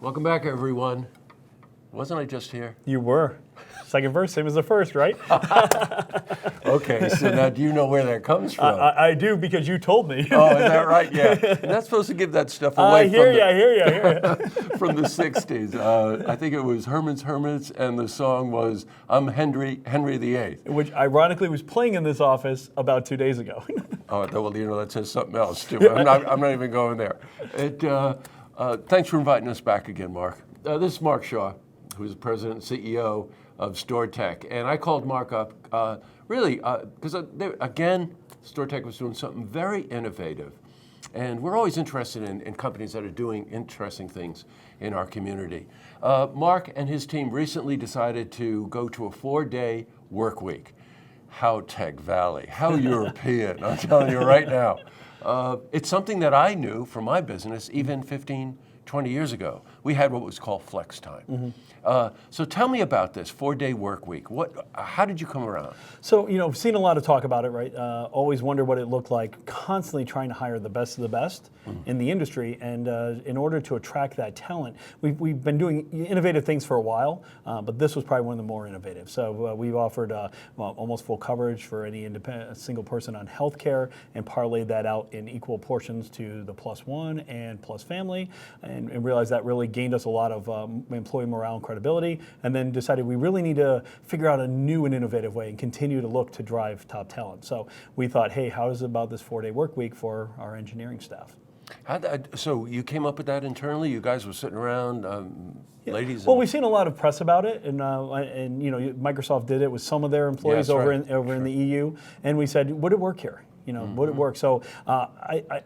Welcome back, everyone. Wasn't I just here? You were. Second verse, same as the first, right? Okay, so now do you know where that comes from? I do because you told me. Oh, is that right? Yeah. You're not supposed to give that stuff away I hear you. from the 60s. I think it was Herman's Hermits, and the song was I'm Henry VIII. Which ironically was playing in this office about 2 days ago. Oh, well, that says something else, too. I'm not even going there. Thanks for inviting us back again, Mark. This is Mark Shaw, who's the president and CEO of StoreTech. And I called Mark up, really, because, again, StoreTech was doing something very innovative. And we're always interested in companies that are doing interesting things in our community. Mark and his team recently decided to go to a 4-day work week. How Tech Valley, how European, I'm telling you right now. It's something that I knew from my business even 15, 20 years ago. We had what was called flex time. So tell me about this 4-day work week. How did you come around? So, I've seen a lot of talk about it, right? Always wonder what it looked like, constantly trying to hire the best of the best in the industry. And in order to attract that talent, we've been doing innovative things for a while, but this was probably one of the more innovative. So we've offered almost full coverage for any single person on healthcare and parlayed that out in equal portions to the plus one and plus family, and realized that really gained us a lot of employee morale and credibility, and then decided we really need to figure out a new and innovative way and continue to look to drive top talent. So we thought, hey, how is it about this 4-day work week for our engineering staff? So you came up with that internally? You guys were sitting around, ladies? Well, we've seen a lot of press about it, and Microsoft did it with some of their employees in the EU, and we said, would it work here? Would it work? So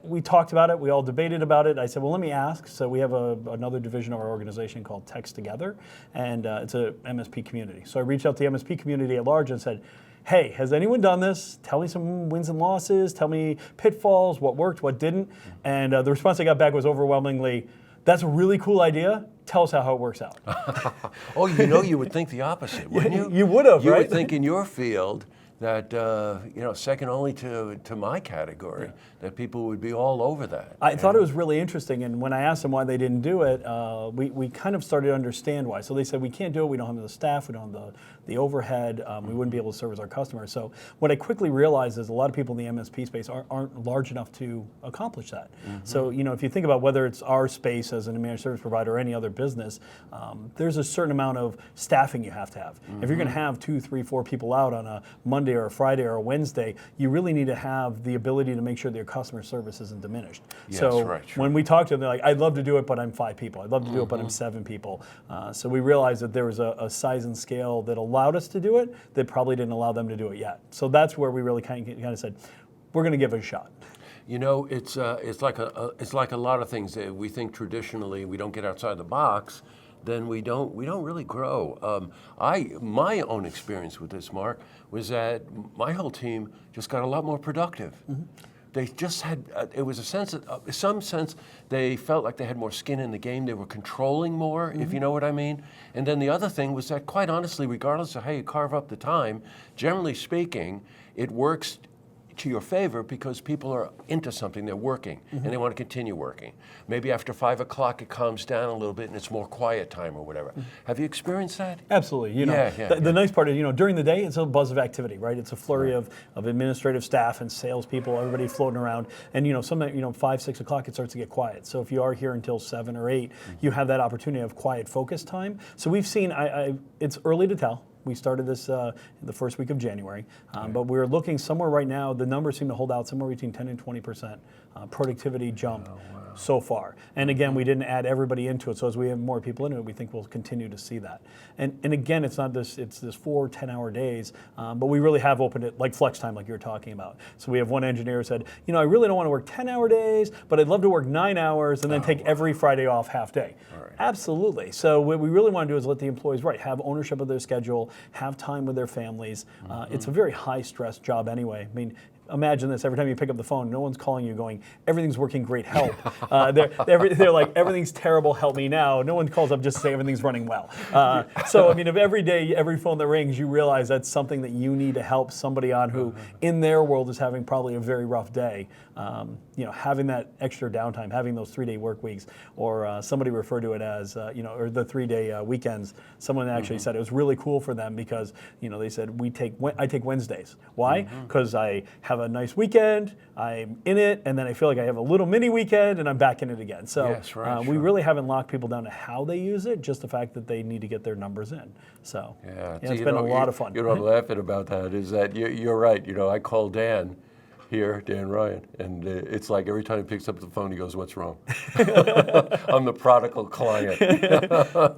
we talked about it. We all debated about it. I said, well, let me ask. So we have another division of our organization called Techs Together, and it's a MSP community. So I reached out to the MSP community at large and said, hey, has anyone done this? Tell me some wins and losses. Tell me pitfalls, what worked, what didn't. And the response I got back was overwhelmingly, that's a really cool idea. Tell us how it works out. Oh, you would think the opposite, wouldn't you? You would have, right? You right? would think in your field that, second only to my category, that people would be all over that. I thought it was really interesting, and when I asked them why they didn't do it, we kind of started to understand why. So they said, we can't do it, we don't have the staff, we don't have the overhead, we wouldn't be able to service our customers. So what I quickly realized is a lot of people in the MSP space aren't large enough to accomplish that. So if you think about whether it's our space as a managed service provider or any other business, there's a certain amount of staffing you have to have. If you're going to have 2, 3, 4 people out on a Monday or a Friday or a Wednesday, you really need to have the ability to make sure that your customer service isn't diminished. Yes, so right, when we talk to them, they're like, I'd love to do it, but I'm 5 people. I'd love to do it, but I'm 7 people. So we realized that there was a size and scale that allowed us to do it that probably didn't allow them to do it yet. So that's where we really kind of said, we're going to give it a shot. It's like a lot of things that we think traditionally we don't get outside the box, then we don't really grow. My own experience with this, Mark, was that my whole team just got a lot more productive. They just had, it was a sense of, some sense, they felt like they had more skin in the game. They were controlling more, if you know what I mean. And then the other thing was that, quite honestly, regardless of how you carve up the time, generally speaking, it works to your favor because people are into something, they're working, and they want to continue working. Maybe after 5 o'clock it calms down a little bit and it's more quiet time or whatever. Have you experienced that? Absolutely. The nice part is, during the day it's a buzz of activity, right? It's a flurry of administrative staff and salespeople, everybody floating around, and some 5, 6 o'clock it starts to get quiet. So if you are here until 7 or 8, you have that opportunity of quiet focus time. So we've seen, it's early to tell. We started this in the first week of January, but we're looking somewhere right now, the numbers seem to hold out somewhere between 10 and 20% productivity jump so far. And again, we didn't add everybody into it, so as we have more people into it, we think we'll continue to see that. And again, it's not this 4 10-hour days, but we really have opened it like flex time, like you were talking about. So we have one engineer who said, I really don't want to work 10-hour days, but I'd love to work 9 hours and then take every Friday off half day. Absolutely. So what we really want to do is let the employees, have ownership of their schedule, have time with their families. It's a very high-stress job anyway. I mean, imagine this, every time you pick up the phone, no one's calling you going, everything's working great, help. They're like, everything's terrible, help me now. No one calls up just to say everything's running well. So, if every day, every phone that rings, you realize that's something that you need to help somebody on who, in their world, is having probably a very rough day. having that extra downtime, having those 3-day work weeks, or somebody referred to it as, or the 3-day weekends. Someone actually said it was really cool for them because, they said I take Wednesdays. Why? Because I have a nice weekend, I'm in it, and then I feel like I have a little mini weekend, and I'm back in it again. So Yes, right, we sure. really haven't locked people down to how they use it, just the fact that they need to get their numbers in. So it's been a lot of fun. I'm laughing about that is that you're right. I call Dan Ryan, and it's like every time he picks up the phone, he goes, "What's wrong?" I'm the prodigal client.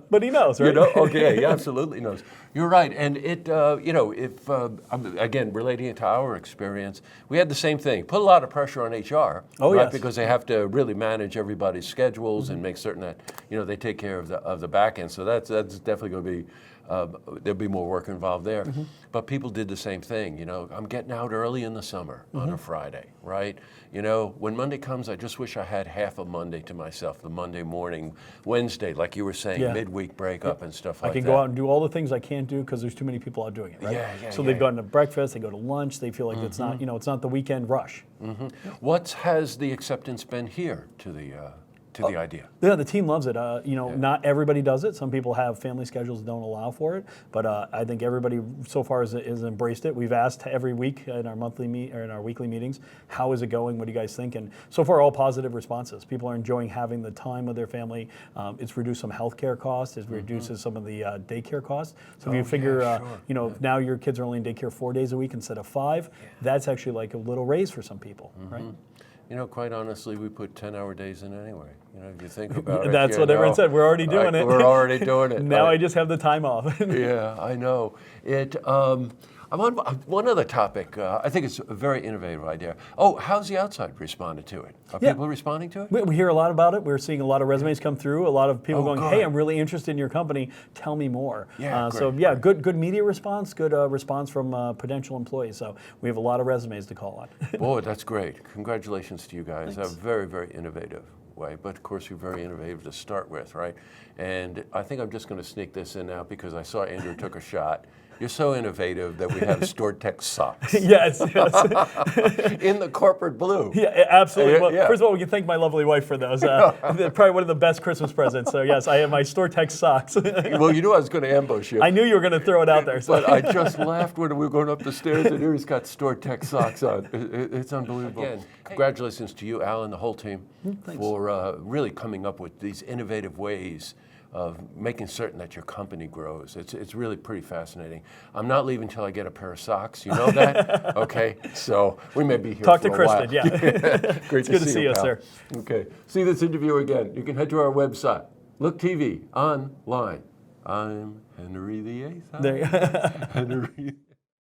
But he knows, right? Okay, he absolutely knows. You're right, and it, if again relating it to our experience, we had the same thing. Put a lot of pressure on HR, Oh, right? yes. Because they have to really manage everybody's schedules and make certain that they take care of the back end. So that's definitely going to be. There'll be more work involved there. But people did the same thing. I'm getting out early in the summer on a Friday, right? When Monday comes, I just wish I had half a Monday to myself, the Monday morning, Wednesday, like you were saying, Yeah. midweek breakup and stuff like I that. can go out and do all the things I can't do because there's too many people out doing it, right? So they've gone to breakfast, they go to lunch, they feel like it's not, it's not the weekend rush. What has the acceptance been here to the idea? Yeah, the team loves it. Not everybody does it. Some people have family schedules that don't allow for it, but I think everybody so far has embraced it. We've asked every week in our in our weekly meetings, how is it going? What do you guys think? And so far, all positive responses. People are enjoying having the time with their family. It's reduced some healthcare costs. It reduces some of the daycare costs. So if you figure, now your kids are only in daycare 4 days a week instead of 5. That's actually like a little raise for some people, right? Quite honestly, we put 10-hour days in anyway. If you think about it. That's what everyone said. We're already doing it. We're already doing it. Now I just have the time off. Yeah, I know. I'm on one other topic. I think it's a very innovative idea. Oh, how's the outside responded to it? Are people responding to it? We hear a lot about it. We're seeing a lot of resumes come through. A lot of people going, good. "Hey, I'm really interested in your company. Tell me more." Yeah, good media response. Good response from potential employees. So we have a lot of resumes to call on. Boy, that's great. Congratulations to you guys. Thanks. A very, very innovative way. But of course, you're very innovative to start with, right? And I think I'm just going to sneak this in now because I saw Andrew took a shot. You're so innovative that we have StoreTech socks Yes. in the corporate blue. Yeah, absolutely. Well, Yeah. first of all, we can thank my lovely wife for those. They're probably one of the best Christmas presents. So yes, I have my StoreTech socks. Well, you knew I was going to ambush you. I knew you were going to throw it out there. So. But I just laughed when we were going up the stairs, and here he's got StoreTech socks on. It's unbelievable. Again, congratulations to you, Alan, the whole team, for really coming up with these innovative ways of making certain that your company grows. It's really pretty fascinating. I'm not leaving until I get a pair of socks. You know that? Okay, so we may be here Talk for to a Kristen, while. yeah. Great It's good to see you, pal. sir. Okay, see this interview again. You can head to our website, Look TV online. I'm Henry VIII. There you go. Henry.